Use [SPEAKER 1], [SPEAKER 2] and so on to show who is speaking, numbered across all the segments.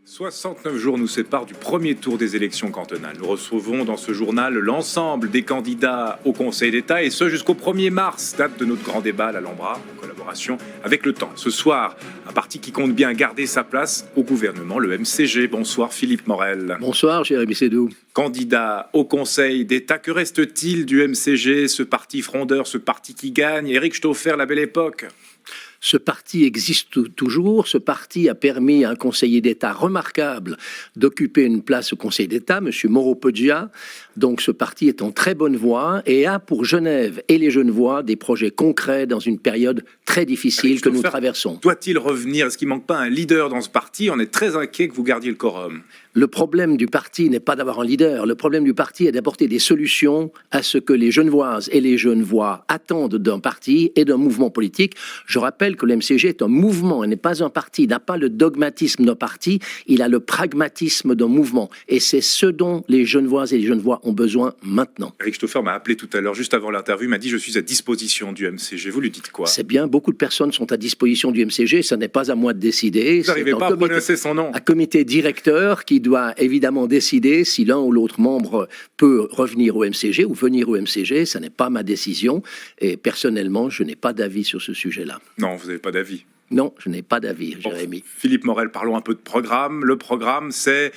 [SPEAKER 1] 69 jours nous séparent du premier tour des élections cantonales. Nous recevons dans ce journal l'ensemble des candidats au Conseil d'État et ce jusqu'au 1er mars, date de notre grand débat à l'Alhambra, en collaboration avec Le Temps. Ce soir, un parti qui compte bien garder sa place au gouvernement, le MCG. Bonsoir Philippe Morel.
[SPEAKER 2] Bonsoir Jérémy Sédou.
[SPEAKER 1] Candidat au Conseil d'État, que reste-t-il du MCG, ce parti frondeur, ce parti qui gagne? Éric Stauffer, la belle époque.
[SPEAKER 2] Ce parti existe toujours. Ce parti a permis à un conseiller d'État remarquable d'occuper une place au Conseil d'État, M. Mauro Poggia. Donc ce parti est en très bonne voie et a pour Genève et les Genevois des projets concrets dans une période très difficile que nous traversons.
[SPEAKER 1] Doit-il revenir? Est-ce qu'il ne manque pas un leader dans ce parti? On est très inquiet que vous gardiez le quorum.
[SPEAKER 2] Le problème du parti n'est pas d'avoir un leader. Le problème du parti est d'apporter des solutions à ce que les Genevoises et les Genevois attendent d'un parti et d'un mouvement politique. Je rappelle que le MCG est un mouvement, il n'est pas un parti. Il n'a pas le dogmatisme d'un parti, il a le pragmatisme d'un mouvement. Et c'est ce dont les Genevoises et les Genevois ont besoin maintenant.
[SPEAKER 1] Éric Stauffer m'a appelé tout à l'heure, juste avant l'interview, il m'a dit « Je suis à disposition du MCG ». Vous lui dites quoi?
[SPEAKER 2] C'est bien, beaucoup de personnes sont à disposition du MCG, ce n'est pas à moi de décider.
[SPEAKER 1] Vous n'arrivez pas à prononcer son nom.
[SPEAKER 2] Un comité directeur qui doit évidemment décider si l'un ou l'autre membre peut revenir au MCG ou venir au MCG. Ce n'est pas ma décision et personnellement, je n'ai pas d'avis sur ce sujet-là.
[SPEAKER 1] Non, vous n'avez pas d'avis?
[SPEAKER 2] Non, je n'ai pas d'avis, Jérémy.
[SPEAKER 1] Philippe Morel, parlons un peu de programme. Le programme, c'est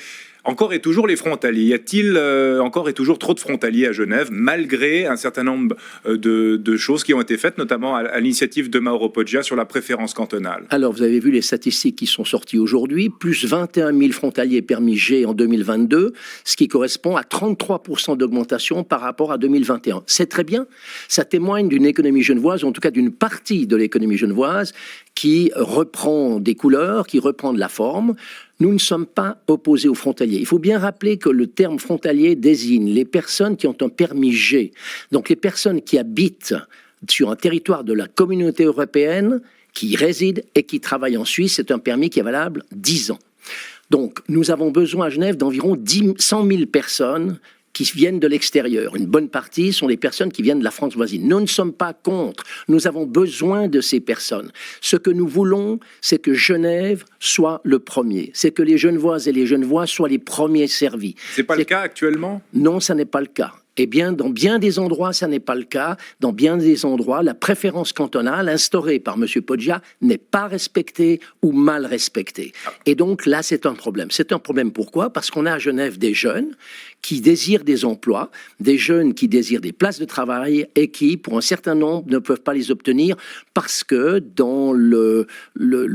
[SPEAKER 1] encore et toujours les frontaliers. Y a-t-il encore et toujours trop de frontaliers à Genève, malgré un certain nombre de choses qui ont été faites, notamment à l'initiative de Mauro Poggia sur la préférence cantonale?
[SPEAKER 2] Alors, vous avez vu les statistiques qui sont sorties aujourd'hui, plus 21 000 frontaliers permis G en 2022, ce qui correspond à 33% d'augmentation par rapport à 2021. C'est très bien, ça témoigne d'une économie genevoise, ou en tout cas d'une partie de l'économie genevoise, qui reprend des couleurs, qui reprend de la forme. Nous ne sommes pas opposés aux frontaliers. Il faut bien rappeler que le terme frontalier désigne les personnes qui ont un permis G. Donc les personnes qui habitent sur un territoire de la communauté européenne, qui résident et qui travaillent en Suisse, c'est un permis qui est valable 10 ans. Donc nous avons besoin à Genève d'environ 100 000 personnes qui viennent de l'extérieur. Une bonne partie sont les personnes qui viennent de la France voisine. Nous ne sommes pas contre. Nous avons besoin de ces personnes. Ce que nous voulons, c'est que Genève soit le premier. C'est que les Genevoises et les Genevois soient les premiers servis.
[SPEAKER 1] C'est pas le cas actuellement?
[SPEAKER 2] Non, ça n'est pas le cas. Eh bien, dans bien des endroits, ça n'est pas le cas. Dans bien des endroits, la préférence cantonale instaurée par M. Poggia n'est pas respectée ou mal respectée. Et donc là, c'est un problème. C'est un problème pourquoi? Parce qu'on a à Genève des jeunes qui désirent des emplois, des jeunes qui désirent des places de travail et qui, pour un certain nombre, ne peuvent pas les obtenir parce que dans le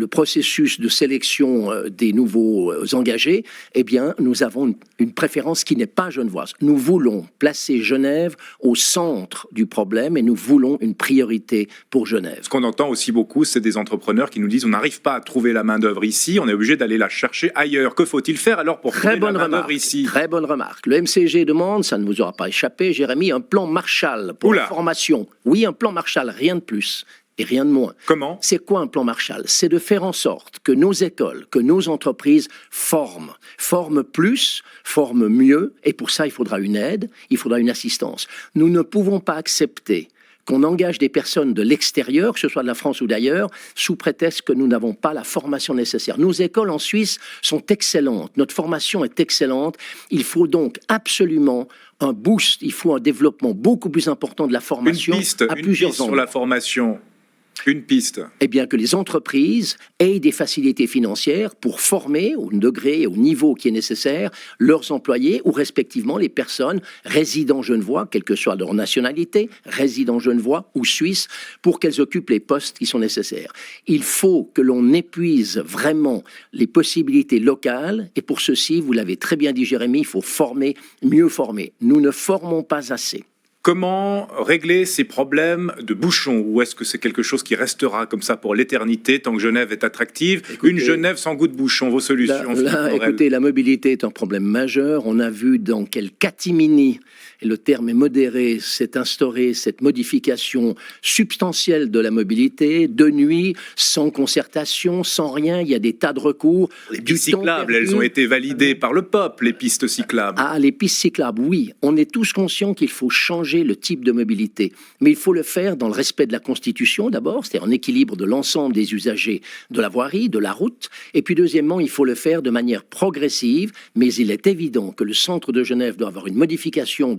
[SPEAKER 2] processus de sélection des nouveaux engagés, eh bien, nous avons une préférence qui n'est pas genevoise. Nous voulons placer Genève au centre du problème et nous voulons une priorité pour Genève.
[SPEAKER 1] Ce qu'on entend aussi beaucoup, c'est des entrepreneurs qui nous disent on n'arrive pas à trouver la main-d'œuvre ici, on est obligé d'aller la chercher ailleurs. Que faut-il faire alors pour trouver la main-d'œuvre ici?
[SPEAKER 2] Très bonne remarque. Le MCG demande, ça ne vous aura pas échappé, Jérémy, un plan Marshall pour la formation. Oui, un plan Marshall, rien de plus. Et rien de moins.
[SPEAKER 1] Comment?
[SPEAKER 2] C'est quoi un plan Marshall? C'est de faire en sorte que nos écoles, que nos entreprises forment plus, forment mieux, et pour ça, il faudra une aide, il faudra une assistance. Nous ne pouvons pas accepter qu'on engage des personnes de l'extérieur, que ce soit de la France ou d'ailleurs, sous prétexte que nous n'avons pas la formation nécessaire. Nos écoles en Suisse sont excellentes, notre formation est excellente, il faut donc absolument un boost, il faut un développement beaucoup plus important de la formation à plusieurs endroits.
[SPEAKER 1] Sur la formation. Une piste.
[SPEAKER 2] Eh bien, que les entreprises aient des facilités financières pour former au degré, au niveau qui est nécessaire, leurs employés ou respectivement les personnes résidant genevois, quelle que soit leur nationalité, résidant genevois ou suisses, pour qu'elles occupent les postes qui sont nécessaires. Il faut que l'on épuise vraiment les possibilités locales et pour ceci, vous l'avez très bien dit Jérémy, il faut former, mieux former. Nous ne formons pas assez.
[SPEAKER 1] Comment régler ces problèmes de bouchons? Ou est-ce que c'est quelque chose qui restera comme ça pour l'éternité, tant que Genève est attractive? Écoutez, une Genève sans goût de bouchon, vos solutions?
[SPEAKER 2] Écoutez, la mobilité est un problème majeur. On a vu dans quel catimini, et le terme est modéré, s'est instaurée cette modification substantielle de la mobilité, de nuit, sans concertation, sans rien. Il y a des tas de recours.
[SPEAKER 1] Les pistes cyclables, elles ont été validées par le peuple, les pistes cyclables.
[SPEAKER 2] Ah, les pistes cyclables, oui. On est tous conscients qu'il faut changer changer le type de mobilité. Mais il faut le faire dans le respect de la Constitution d'abord, c'est-à-dire en équilibre de l'ensemble des usagers de la voirie, de la route. Et puis deuxièmement, il faut le faire de manière progressive, mais il est évident que le centre de Genève doit avoir une modification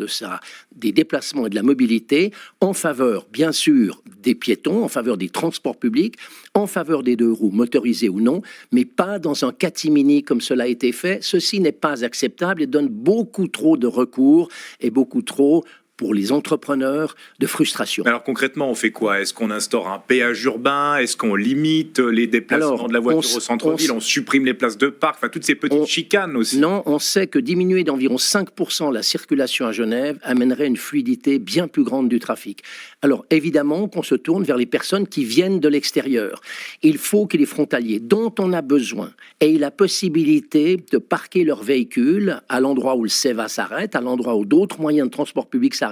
[SPEAKER 2] des déplacements et de la mobilité en faveur, bien sûr, des piétons, en faveur des transports publics, en faveur des deux roues, motorisés ou non, mais pas dans un catimini comme cela a été fait. Ceci n'est pas acceptable et donne beaucoup trop de recours et beaucoup trop, pour les entrepreneurs, de frustration.
[SPEAKER 1] Alors concrètement, on fait quoi? Est-ce qu'on instaure un péage urbain? Est-ce qu'on limite les déplacements de la voiture au centre-ville? On supprime les places de parc? Enfin, toutes ces petites chicanes aussi.
[SPEAKER 2] Non, on sait que diminuer d'environ 5% la circulation à Genève amènerait une fluidité bien plus grande du trafic. Alors évidemment qu'on se tourne vers les personnes qui viennent de l'extérieur. Il faut que les frontaliers dont on a besoin aient la possibilité de parquer leur véhicule à l'endroit où le CEVA s'arrête, à l'endroit où d'autres moyens de transport public s'arrêtent.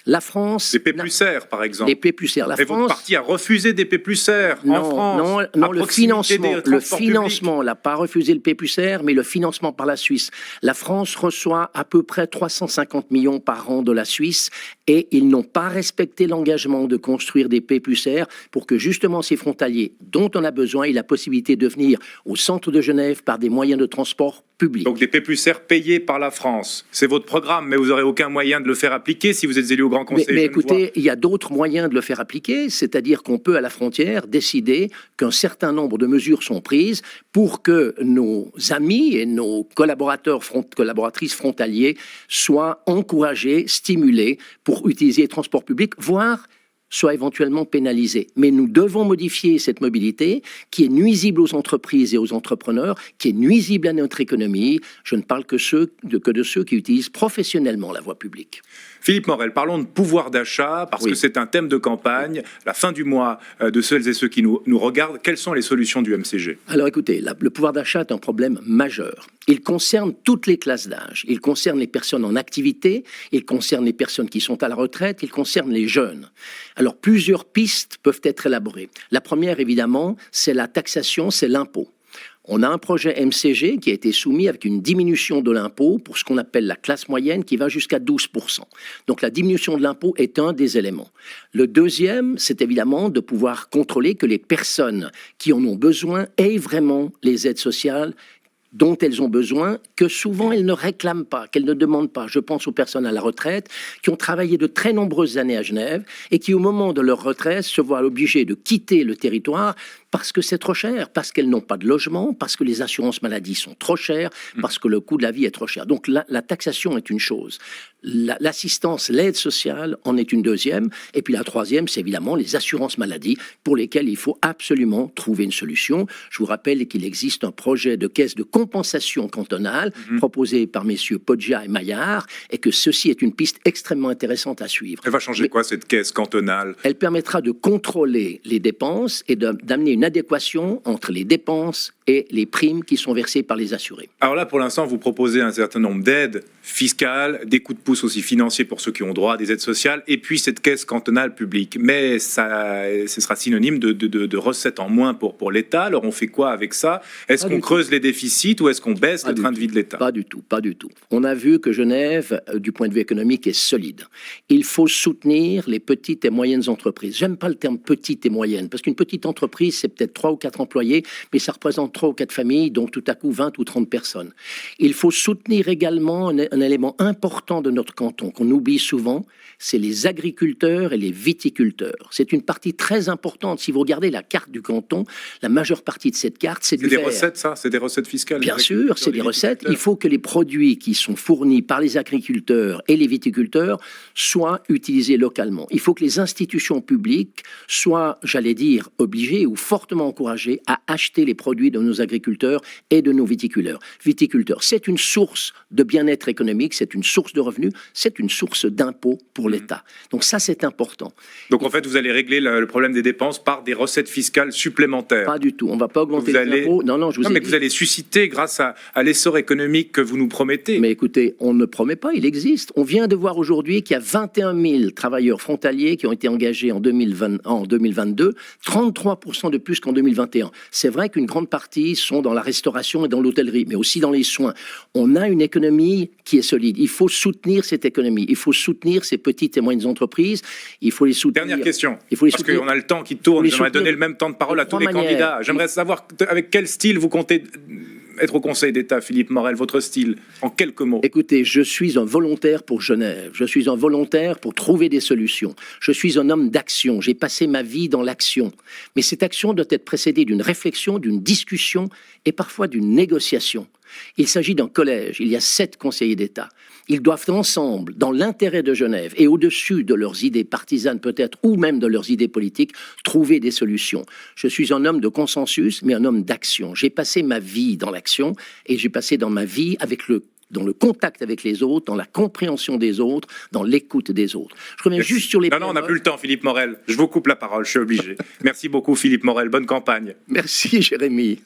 [SPEAKER 2] La France...
[SPEAKER 1] Les P+R, par exemple.
[SPEAKER 2] Les P+R.
[SPEAKER 1] Et votre parti a refusé des P+R en France.
[SPEAKER 2] Non, le financement, n'a pas refusé le P+R, mais le financement par la Suisse. La France reçoit à peu près 350 millions par an de la Suisse et ils n'ont pas respecté l'engagement de construire des P+R pour que justement ces frontaliers dont on a besoin aient la possibilité de venir au centre de Genève par des moyens de transport publics.
[SPEAKER 1] Donc des P+R payés par la France. C'est votre programme, mais vous n'aurez aucun moyen de le faire appliquer si vous êtes élu au Grand Conseil.
[SPEAKER 2] Mais écoutez, il y a d'autres moyens de le faire appliquer, c'est-à-dire qu'on peut à la frontière décider qu'un certain nombre de mesures sont prises pour que nos amis et nos collaboratrices frontaliers soient encouragés, stimulés pour utiliser les transports publics, voire soit éventuellement pénalisés. Mais nous devons modifier cette mobilité qui est nuisible aux entreprises et aux entrepreneurs, qui est nuisible à notre économie. Je ne parle que de ceux qui utilisent professionnellement la voie publique.
[SPEAKER 1] Philippe Morel, parlons de pouvoir d'achat, parce que c'est un thème de campagne, la fin du mois de celles et ceux qui nous regardent. Quelles sont les solutions du MCG?
[SPEAKER 2] Alors écoutez, le pouvoir d'achat est un problème majeur. Il concerne toutes les classes d'âge. Il concerne les personnes en activité, il concerne les personnes qui sont à la retraite, il concerne les jeunes. Alors plusieurs pistes peuvent être élaborées. La première, évidemment, c'est la taxation, c'est l'impôt. On a un projet MCG qui a été soumis avec une diminution de l'impôt pour ce qu'on appelle la classe moyenne qui va jusqu'à 12%. Donc la diminution de l'impôt est un des éléments. Le deuxième, c'est évidemment de pouvoir contrôler que les personnes qui en ont besoin aient vraiment les aides sociales dont elles ont besoin, que souvent elles ne réclament pas, qu'elles ne demandent pas. Je pense aux personnes à la retraite qui ont travaillé de très nombreuses années à Genève et qui, au moment de leur retraite, se voient obligées de quitter le territoire parce que c'est trop cher, parce qu'elles n'ont pas de logement, parce que les assurances maladie sont trop chères, parce que le coût de la vie est trop cher. Donc la taxation est une chose. L'assistance, l'aide sociale en est une deuxième. Et puis la troisième, c'est évidemment les assurances maladie pour lesquelles il faut absolument trouver une solution. Je vous rappelle qu'il existe un projet de caisse de compensation cantonale proposé par messieurs Poggia et Maillard et que ceci est une piste extrêmement intéressante à suivre.
[SPEAKER 1] Elle va changer quoi cette caisse cantonale?
[SPEAKER 2] Elle permettra de contrôler les dépenses et d'amener une adéquation entre les dépenses et les primes qui sont versées par les assurés.
[SPEAKER 1] Alors là, pour l'instant, vous proposez un certain nombre d'aides fiscales, des coups de pouce aussi financiers pour ceux qui ont droit à des aides sociales, et puis cette caisse cantonale publique. Mais ce sera synonyme de recettes en moins pour l'État. Alors on fait quoi avec ça? Est-ce qu'on creuse les déficits ou est-ce qu'on baisse le train de vie de l'État?
[SPEAKER 2] Pas du tout, pas du tout. On a vu que Genève, du point de vue économique, est solide. Il faut soutenir les petites et moyennes entreprises. J'aime pas le terme petite et moyenne, parce qu'une petite entreprise, c'est peut-être 3 ou 4 employés, mais ça représente 3 ou 4 familles, donc tout à coup 20 ou 30 personnes. Il faut soutenir également un élément important de notre canton qu'on oublie souvent, c'est les agriculteurs et les viticulteurs. C'est une partie très importante. Si vous regardez la carte du canton, la majeure partie de cette carte, c'est du vert.
[SPEAKER 1] C'est des recettes, ça? C'est des recettes fiscales?
[SPEAKER 2] Bien sûr, c'est des recettes. Il faut que les produits qui sont fournis par les agriculteurs et les viticulteurs soient utilisés localement. Il faut que les institutions publiques soient, j'allais dire, obligées ou fortement encouragées à acheter les produits de nos agriculteurs et de nos viticulteurs. C'est une source de bien-être économique, c'est une source de revenus, c'est une source d'impôts pour l'État. Donc ça, c'est important.
[SPEAKER 1] Donc en fait, vous allez régler le problème des dépenses par des recettes fiscales supplémentaires?
[SPEAKER 2] Pas du tout. On ne va pas augmenter les impôts. Non, je vous ai dit.
[SPEAKER 1] Vous allez susciter grâce à l'essor économique que vous nous promettez.
[SPEAKER 2] Mais écoutez, on ne promet pas, il existe. On vient de voir aujourd'hui qu'il y a 21 000 travailleurs frontaliers qui ont été engagés en 2022, 33% de plus qu'en 2021. C'est vrai qu'une grande partie sont dans la restauration et dans l'hôtellerie, mais aussi dans les soins. On a une économie qui est solide. Il faut soutenir cette économie. Il faut soutenir ces petites et moyennes entreprises. Il faut les soutenir.
[SPEAKER 1] Dernière question,
[SPEAKER 2] il faut les
[SPEAKER 1] parce
[SPEAKER 2] soutenir.
[SPEAKER 1] qu'on a le temps qui tourne. J'aimerais donner le même temps de parole à tous les candidats. J'aimerais savoir avec quel style vous comptez être au Conseil d'État, Philippe Morel, votre style, en quelques mots.
[SPEAKER 2] Écoutez, je suis un volontaire pour Genève. Je suis un volontaire pour trouver des solutions. Je suis un homme d'action. J'ai passé ma vie dans l'action. Mais cette action doit être précédée d'une réflexion, d'une discussion et parfois d'une négociation. Il s'agit d'un collège. Il y a 7 conseillers d'État. Ils doivent ensemble, dans l'intérêt de Genève et au-dessus de leurs idées partisanes peut-être, ou même de leurs idées politiques, trouver des solutions. Je suis un homme de consensus, mais un homme d'action. J'ai passé ma vie dans l'action et j'ai passé dans ma vie dans le contact avec les autres, dans la compréhension des autres, dans l'écoute des autres. Je reviens juste sur les...
[SPEAKER 1] Non, on n'a plus le temps, Philippe Morel. Je vous coupe la parole, je suis obligé. Merci beaucoup, Philippe Morel. Bonne campagne.
[SPEAKER 2] Merci, Jérémy.